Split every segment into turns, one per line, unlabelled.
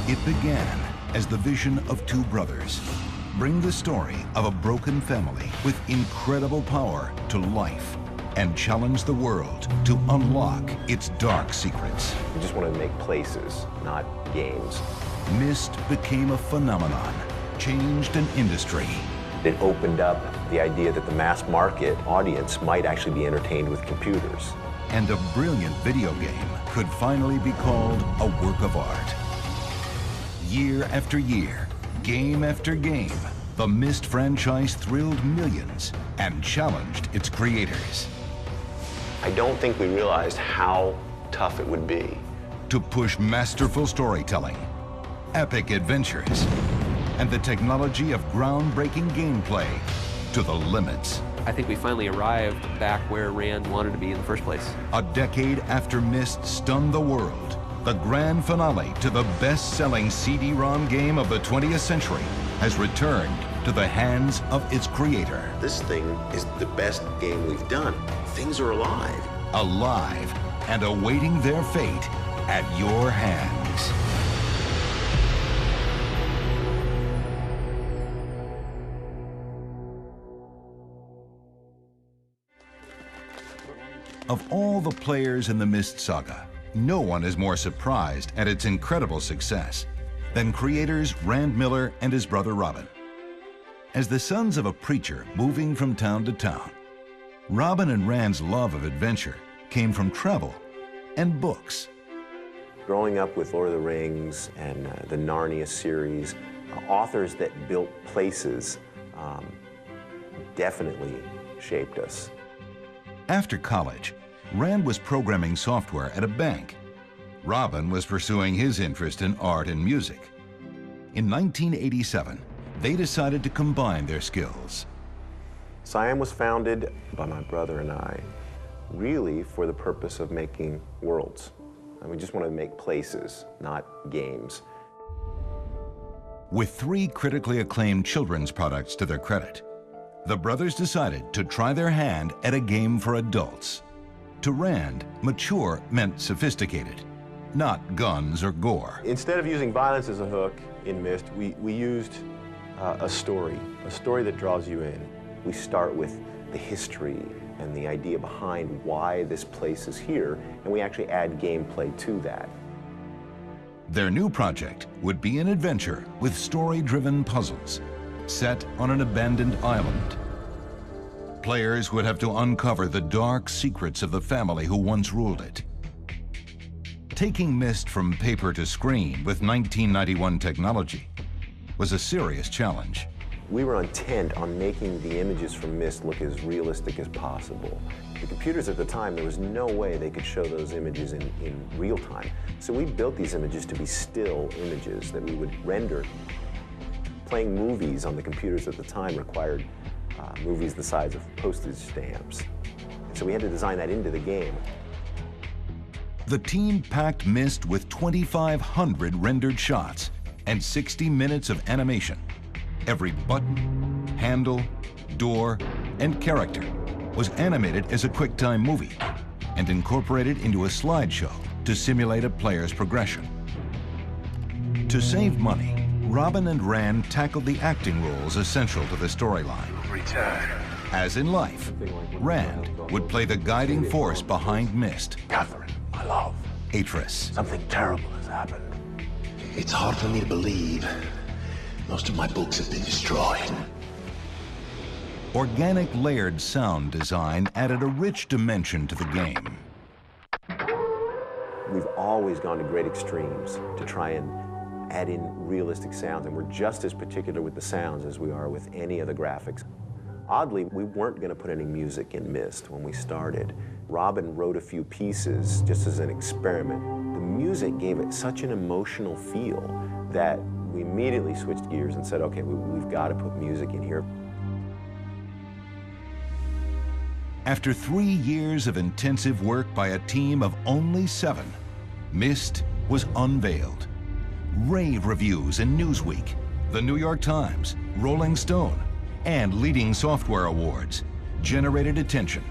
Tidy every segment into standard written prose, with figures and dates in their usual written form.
It began as the vision of two brothers. Bring the story of a broken family with incredible power to life and challenge the world to unlock its dark secrets.
We just want to make places, not games.
Myst became a phenomenon, changed an industry.
It opened up the idea that the mass market audience might actually be entertained with computers.
And a brilliant video game could finally be called a work of art. Year after year, game after game, the Myst franchise thrilled millions and challenged its creators.
I don't think we realized how tough it would be
to push masterful storytelling, epic adventures, and the technology of groundbreaking gameplay to the limits.
I think we finally arrived back where Rand wanted to be in the first place.
A decade after Myst stunned the world, the grand finale to the best-selling CD-ROM game of the 20th century has returned to the hands of its creator.
This thing is the best game we've done. Things are alive.
Alive and awaiting their fate at your hands. Of all the players in the Myst saga, no one is more surprised at its incredible success than creators Rand Miller and his brother Robin. As the sons of a preacher moving from town to town, Robin and Rand's love of adventure came from travel and books.
Growing up with Lord of the Rings and the Narnia series, authors that built places definitely shaped us.
After college, Rand was programming software at a bank. Robin was pursuing his interest in art and music. In 1987, they decided to combine their skills.
Cyan was founded by my brother and I, really for the purpose of making worlds. And we just wanted to make places, not games.
With 3 critically acclaimed children's products to their credit, the brothers decided to try their hand at a game for adults. To Rand, mature meant sophisticated, not guns or gore.
Instead of using violence as a hook in Myst, we used a story that draws you in. We start with the history and the idea behind why this place is here, and we actually add gameplay to that.
Their new project would be an adventure with story-driven puzzles, set on an abandoned island. Players would have to uncover the dark secrets of the family who once ruled it. Taking Myst from paper to screen with 1991 technology was a serious challenge.
We were intent on making the images from Myst look as realistic as possible. The computers at the time, there was no way they could show those images in real time. So we built these images to be still images that we would render. Playing movies on the computers at the time required movies the size of postage stamps. So we had to design that into the game.
The team packed Myst with 2,500 rendered shots and 60 minutes of animation. Every button, handle, door, and character was animated as a QuickTime movie and incorporated into a slideshow to simulate a player's progression. To save money, Robin and Rand tackled the acting roles essential to the storyline. As in life, Rand would play the guiding force behind Myst.
Catherine, my love.
Atris.
Something terrible has happened. It's hard for me to believe. Most of my books have been destroyed.
Organic layered sound design added a rich dimension to the game.
We've always gone to great extremes to try and add in realistic sounds, and we're just as particular with the sounds as we are with any of the graphics. Oddly, we weren't going to put any music in Myst when we started. Robin wrote a few pieces just as an experiment. The music gave it such an emotional feel that we immediately switched gears and said, okay, we've got to put music in here.
After 3 years of intensive work by a team of only 7, Myst was unveiled. Rave reviews in Newsweek, the New York Times, Rolling Stone, and leading software awards generated attention.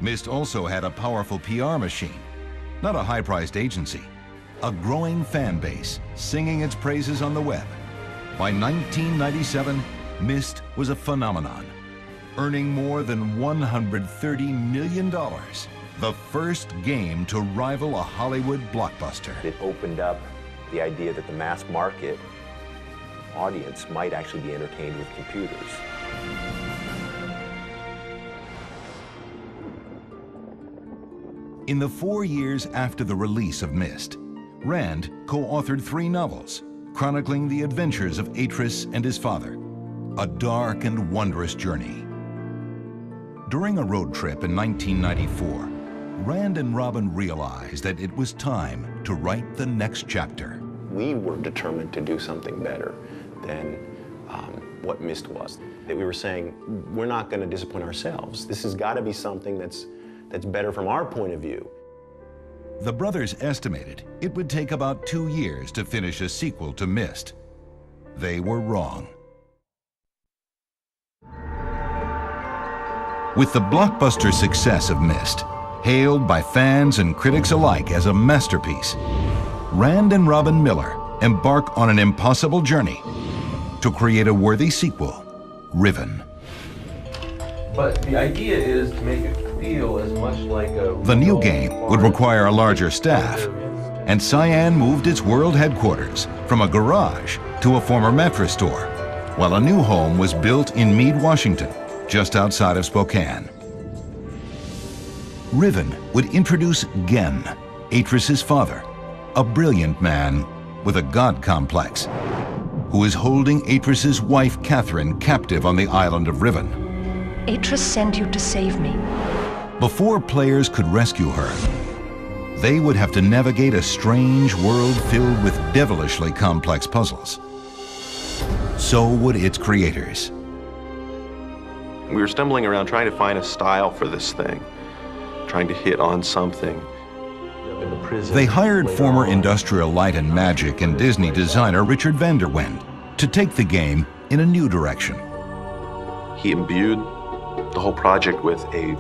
Myst also had a powerful PR machine, not a high-priced agency. a growing fan base singing its praises on the web. By 1997, Myst was a phenomenon, earning more than $130 million, the first game to rival a Hollywood blockbuster.
It opened up the idea that the mass market audience might actually be entertained with computers.
In the 4 years after the release of Myst, Rand co-authored 3 novels chronicling the adventures of Atris and his father, a dark and wondrous journey. During a road trip in 1994, Rand and Robin realized that it was time to write the next chapter.
We were determined to do something better than what Myst was. That we were saying, we're not going to disappoint ourselves. This has got to be something that's better from our point of view.
The brothers estimated it would take about 2 years to finish a sequel to Myst. They were wrong. With the blockbuster success of Myst, hailed by fans and critics alike as a masterpiece, Rand and Robin Miller embark on an impossible journey to create a worthy sequel, Riven.
But the idea is to make it feel as much like a...
The new game would require a larger staff, and Cyan moved its world headquarters from a garage to a former mattress store, while a new home was built in Meade, Washington, just outside of Spokane. Riven would introduce Gen, Atris's father, a brilliant man with a god complex, who is holding Atris's wife Catherine captive on the island of Riven.
Atris sent you to save me.
Before players could rescue her, they would have to navigate a strange world filled with devilishly complex puzzles. So would its creators.
We were stumbling around trying to find a style for this thing, trying to hit on something.
They hired former Industrial Light and Magic and Disney designer Richard van der Wende to take the game in a new direction.
He imbued the whole project with a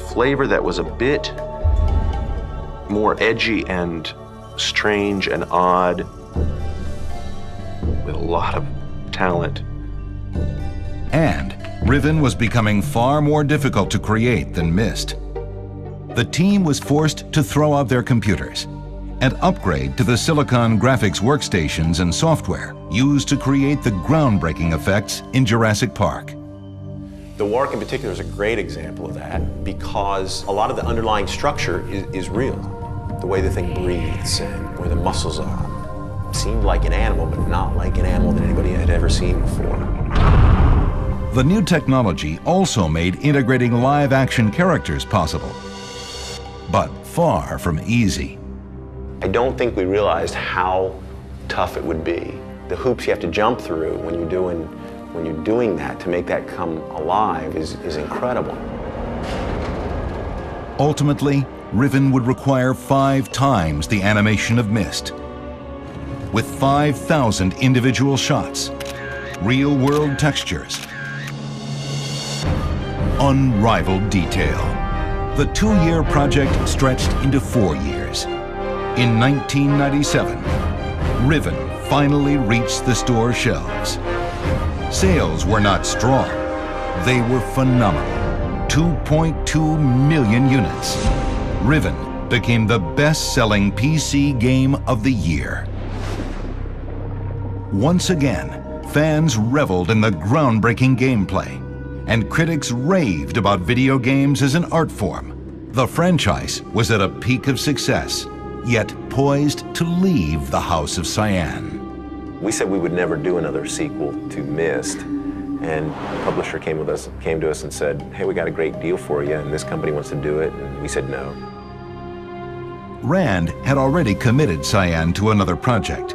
flavor that was a bit more edgy and strange and odd, with a lot of talent.
And Riven was becoming far more difficult to create than Myst. The team was forced to throw out their computers and upgrade to the Silicon graphics workstations and software used to create the groundbreaking effects in Jurassic Park.
The Wark in particular is a great example of that because a lot of the underlying structure is real. The way the thing breathes and where the muscles are. It seemed like an animal, but not like an animal that anybody had ever seen before.
The new technology also made integrating live-action characters possible, but far from easy.
I don't think we realized how tough it would be. The hoops you have to jump through when you're doing that to make that come alive is incredible.
Ultimately, Riven would require 5 times the animation of Myst. With 5,000 individual shots, real-world textures, unrivaled detail. The 2-year project stretched into 4 years. In 1997, Riven finally reached the store shelves. Sales were not strong. They were phenomenal. 2.2 million units. Riven became the best-selling PC game of the year. Once again, fans reveled in the groundbreaking gameplay, and critics raved about video games as an art form. The franchise was at a peak of success, yet poised to leave the House of Cyan.
We said we would never do another sequel to Myst, and the publisher came to us and said, hey, we got a great deal for you, and this company wants to do it, and we said no.
Rand had already committed Cyan to another project,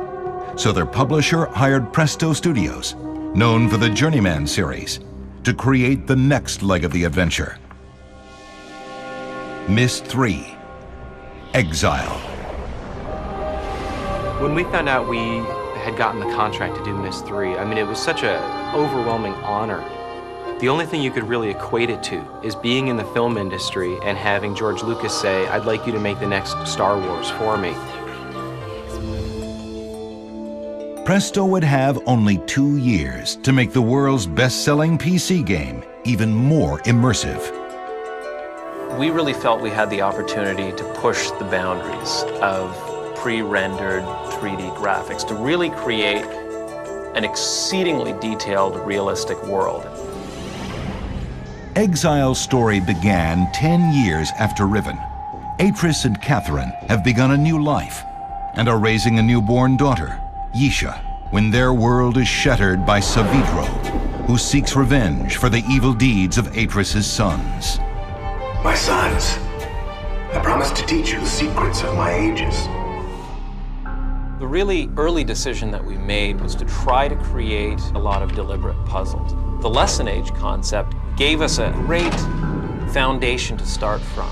so their publisher hired Presto Studios, known for the Journeyman series, to create the next leg of the adventure. Myst 3: Exile.
When we found out we had gotten the contract to do Myst 3, I mean, it was such an overwhelming honor
The only thing you could really equate it to is being in the film industry and having George Lucas say, "I'd like you to make the next Star Wars for me."
Presto would have only 2 years to make the world's best-selling PC game even more immersive.
We really felt we had the opportunity to push the boundaries of pre-rendered 3D graphics to really create an exceedingly detailed, realistic world.
Exile's story began 10 years after Riven. Atris and Catherine have begun a new life and are raising a newborn daughter, Yisha, when their world is shattered by Savitro, who seeks revenge for the evil deeds of Atris's sons.
My sons, I promise to teach you the secrets of my ages.
The really early decision that we made was to try to create a lot of deliberate puzzles. The Lesson Age concept gave us a great foundation to start from.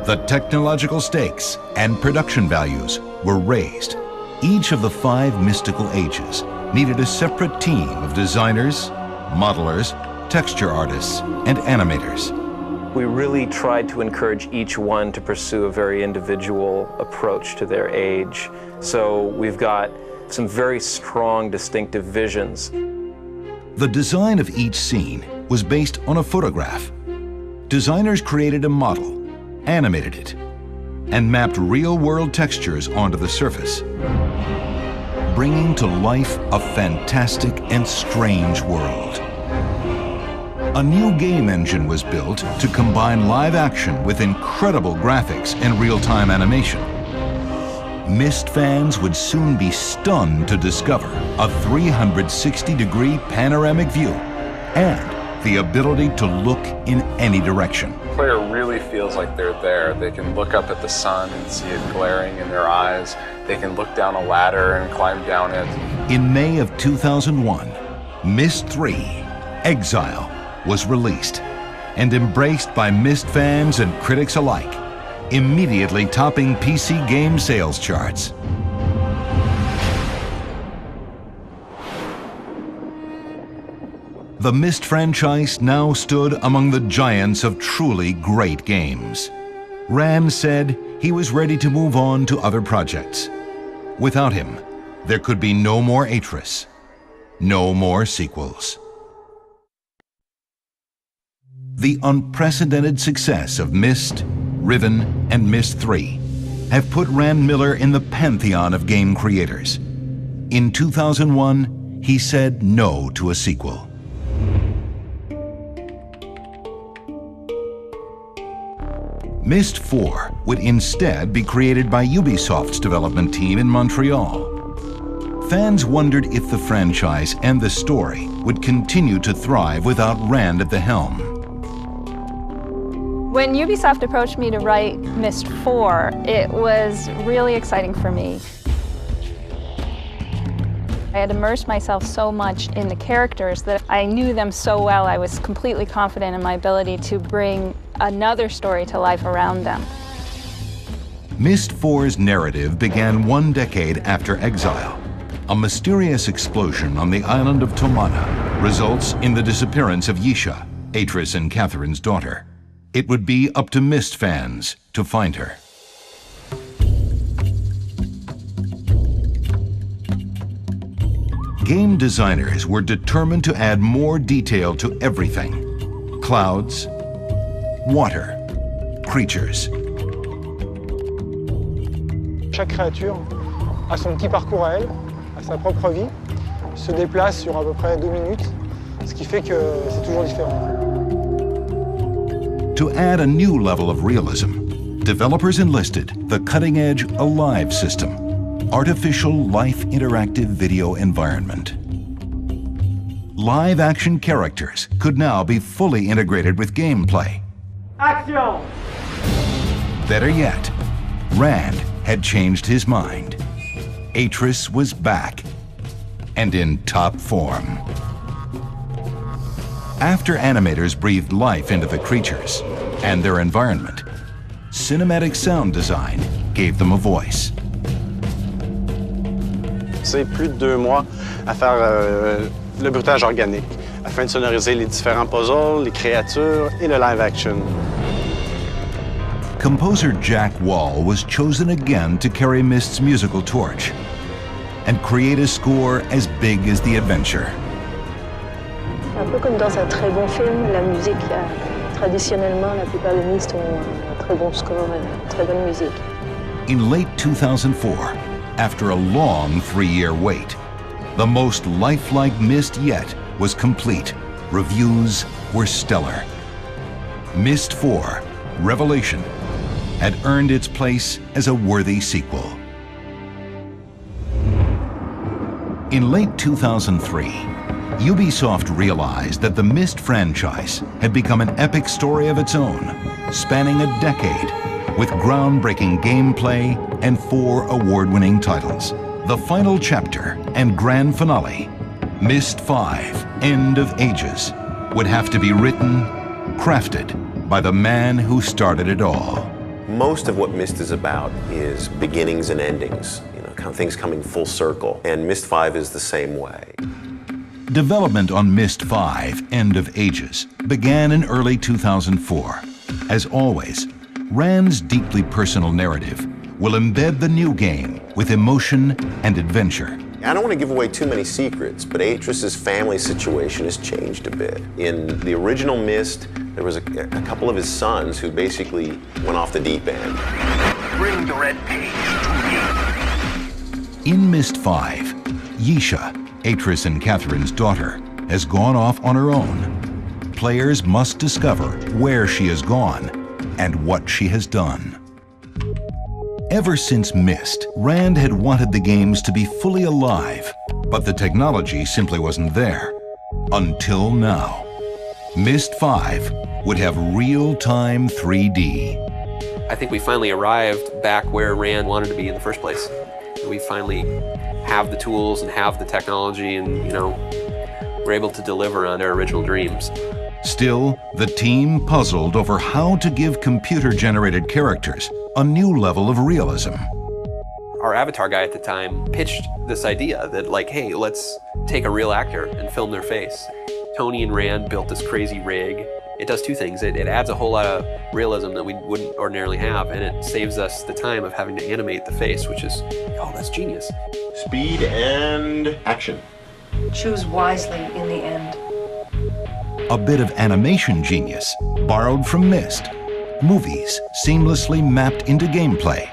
The technological stakes and production values were raised. Each of the 5 mystical ages needed a separate team of designers, modelers, texture artists, and animators.
We really tried to encourage each one to pursue a very individual approach to their age. So we've got some very strong, distinctive visions.
The design of each scene was based on a photograph. Designers created a model, animated it, and mapped real-world textures onto the surface, bringing to life a fantastic and strange world. A new game engine was built to combine live action with incredible graphics and real-time animation. Myst fans would soon be stunned to discover a 360-degree panoramic view and the ability to look in any direction.
The player really feels like they're there. They can look up at the sun and see it glaring in their eyes. They can look down a ladder and climb down it.
In May of 2001, Myst 3: Exile was released and embraced by Myst fans and critics alike, immediately topping PC game sales charts. The Myst franchise now stood among the giants of truly great games. Rand said he was ready to move on to other projects. Without him, there could be no more Atris, no more sequels. The unprecedented success of Myst, Riven, and Myst 3 have put Rand Miller in the pantheon of game creators. In 2001, he said no to a sequel. Myst 4 would instead be created by Ubisoft's development team in Montreal. Fans wondered if the franchise and the story would continue to thrive without Rand at the helm.
When Ubisoft approached me to write Myst 4, it was really exciting for me. I had immersed myself so much in the characters that I knew them so well. I was completely confident in my ability to bring another story to life around them.
Myst 4's narrative began 1 decade after Exile. A mysterious explosion on the island of Tomana results in the disappearance of Yisha, Atris and Catherine's daughter. It would be up to Myst fans to find her. Game designers were determined to add more detail to everything. Clouds, water, creatures.
Chaque créature a son petit parcours à elle, a sa propre vie, se déplace sur à peu près 2 minutes, ce qui fait que c'est toujours différent.
To add a new level of realism, developers enlisted the cutting-edge Alive system, artificial life interactive video environment. Live action characters could now be fully integrated with gameplay.
Action!
Better yet, Rand had changed his mind. Atris was back and in top form. After animators breathed life into the creatures and their environment, cinematic sound design gave them a voice.
C'est plus de 2 mois à faire le bruitage organique. afin de sonoriser les différents puzzles, les créatures et le live action.
Composer Jack Wall was chosen again to carry Myst's musical torch and create a score as big as the adventure.
Un peu comme dans un très bon film, la musique, traditionnellement, la plupart des Myst ont un très bon score et une très bonne musique.
In late 2004, after a long 3-year wait, the most lifelike Myst yet was complete. Reviews were stellar. Myst 4, Revelation, had earned its place as a worthy sequel. In late 2003, Ubisoft realized that the Myst franchise had become an epic story of its own, spanning a decade, with groundbreaking gameplay and 4 award-winning titles. The final chapter and grand finale, Myst 5, End of Ages, would have to be written, crafted by the man who started it all.
Most of what Myst is about is beginnings and endings, kind of things coming full circle, and Myst 5 is the same way.
Development on Myst 5, End of Ages, began in early 2004. As always, Rand's deeply personal narrative will embed the new game with emotion and adventure.
I don't want to give away too many secrets, but Atris's family situation has changed a bit. In the original Myst, there was a couple of his sons who basically went off the deep end.
Bring the red page to me.
In Myst 5, Yisha, Atris and Catherine's daughter, has gone off on her own. Players must discover where she has gone and what she has done. Ever since Myst, Rand had wanted the games to be fully alive, but the technology simply wasn't there. Until now. Myst 5 would have real-time 3D.
I think we finally arrived back where Rand wanted to be in the first place. We finally have the tools and have the technology and, we're able to deliver on our original dreams.
Still, the team puzzled over how to give computer-generated characters a new level of realism.
Our avatar guy at the time pitched this idea that, like, hey, let's take a real actor and film their face. Tony and Rand built this crazy rig. It does 2 things. It adds a whole lot of realism that we wouldn't ordinarily have, and it saves us the time of having to animate the face, which is, oh, that's genius.
Speed and action.
Choose wisely in the end.
A bit of animation genius borrowed from Myst. Movies seamlessly mapped into gameplay.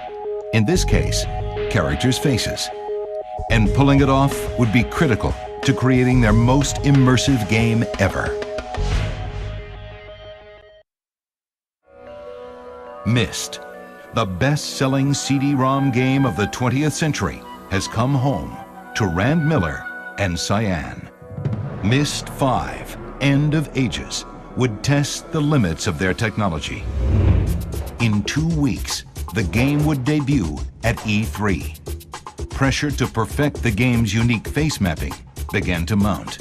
In this case, characters' faces. And pulling it off would be critical to creating their most immersive game ever. Myst, the best-selling CD-ROM game of the 20th century, has come home to Rand Miller and Cyan. Myst 5, End of Ages, would test the limits of their technology. In 2 weeks, the game would debut at E3. Pressure to perfect the game's unique face mapping began to mount.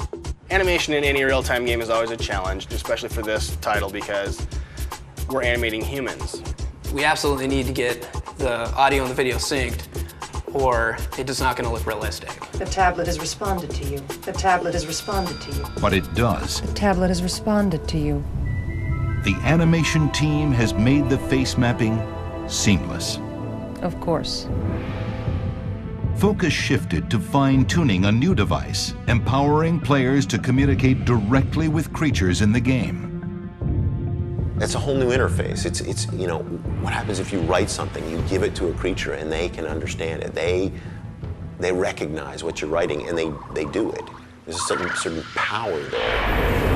Animation in any real-time game is always a challenge, especially for this title because we're animating humans.
We absolutely need to get the audio and the video synced, or it's just not going to look realistic.
The tablet has responded to you. The tablet has responded to you.
But it does.
The tablet has responded to you.
The animation team has made the face mapping seamless.
Of course.
Focus shifted to fine-tuning a new device, empowering players to communicate directly with creatures in the game.
It's a whole new interface. It's what happens if you write something, you give it to a creature and they can understand it. They recognize what you're writing and they do it. There's a certain power there.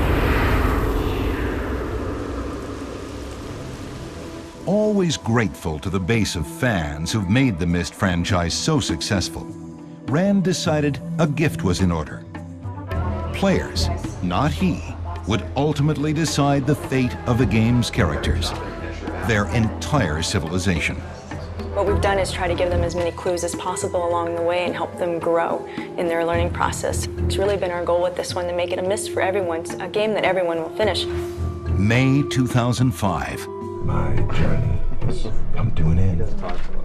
Always grateful to the base of fans who've made the Myst franchise so successful, Rand decided a gift was in order. Players, not he, would ultimately decide the fate of the game's characters, their entire civilization.
What we've done is try to give them as many clues as possible along the way and help them grow in their learning process. It's really been our goal with this one to make it a Myst for everyone, a game that everyone will finish.
May 2005.
My journey has come to an end.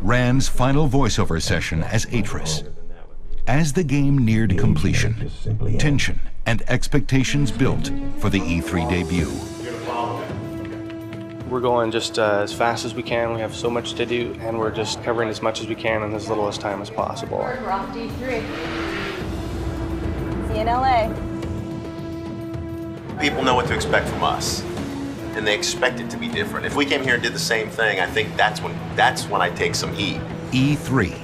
Rand's final voiceover session as Atris. As the game neared completion, tension and expectations built for the E3 debut.
We're going just as fast as we can. We have so much to do, and we're just covering as much as we can in as little as time as possible.
We're off to E3. See you in LA.
People know what to expect from us, and they expect it to be different. If we came here and did the same thing, I think that's when I take some heat.
E3,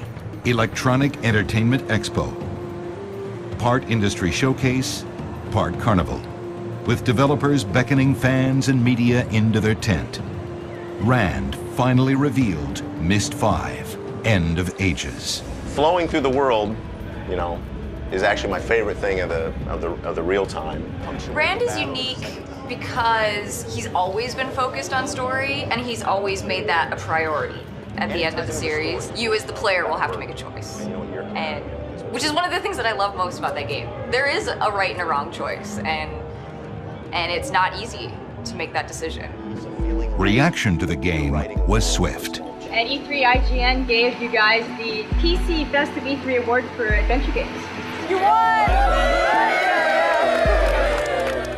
Electronic Entertainment Expo. Part industry showcase, part carnival, with developers beckoning fans and media into their tent. Rand finally revealed Myst 5, End of Ages.
Flowing through the world, you know, is actually my favorite thing of the real-time function.
Rand is unique because he's always been focused on story, and he's always made that a priority. At the end of the series, you as the player will have to make a choice, and which is one of the things that I love most about that game. There is a right and a wrong choice, and it's not easy to make that decision.
Reaction to the game was swift.
At E3, IGN gave you guys the PC Best of E3 award for adventure games.
You won!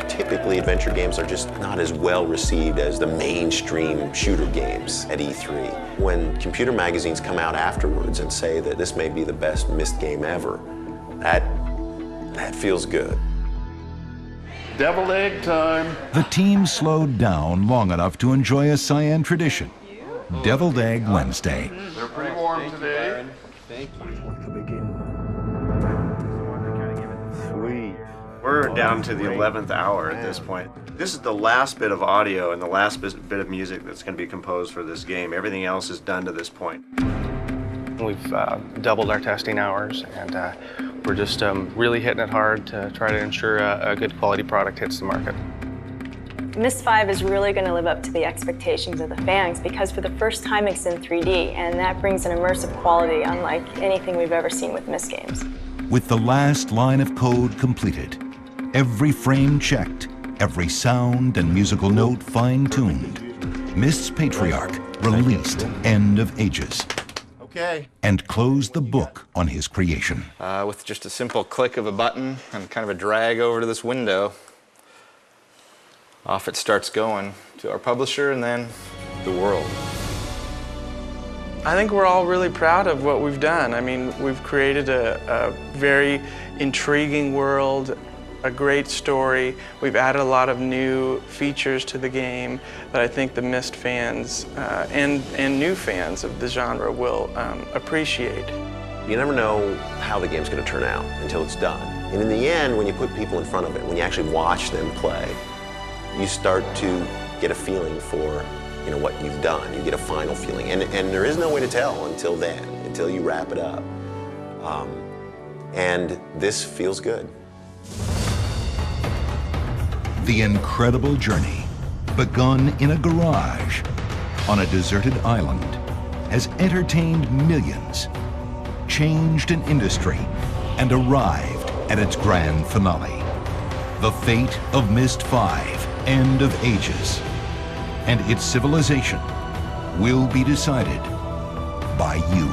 Typically, adventure games are just not as well received as the mainstream shooter games at E3. When computer magazines come out afterwards and say that this may be the best Myst game ever, that feels good.
Deviled egg time.
The team slowed down long enough to enjoy a Cyan tradition, Deviled Egg Wednesday.
They're pretty warm today.
Thank you.
Sweet. We're down to the 11th hour at this point. This is the last bit of audio and the last bit of music that's going to be composed for this game. Everything else is done to this point.
We've doubled our testing hours, and we're just really hitting it hard to try to ensure a good quality product hits the market.
Myst 5 is really going to live up to the expectations of the fans because for the first time it's in 3D, and that brings an immersive quality unlike anything we've ever seen with Myst games.
With the last line of code completed, every frame checked, every sound and musical note fine-tuned, Myst's patriarch released End of Ages.
Okay.
And closed the book on his creation.
With just a simple click of a button and kind of a drag over to this window, off it starts going to our publisher and then the world.
I think we're all really proud of what we've done. I mean, we've created a very intriguing world, a great story. We've added a lot of new features to the game that I think the Myst fans and new fans of the genre will appreciate.
You never know how the game's going to turn out until it's done. And in the end, when you put people in front of it, when you actually watch them play, you start to get a feeling for what you've done. You get a final feeling. And there is no way to tell until then, until you wrap it up. And this feels good.
The incredible journey, begun in a garage on a deserted island, has entertained millions, changed an industry, and arrived at its grand finale. The fate of Myst 5, End of Ages, and its civilization will be decided by you.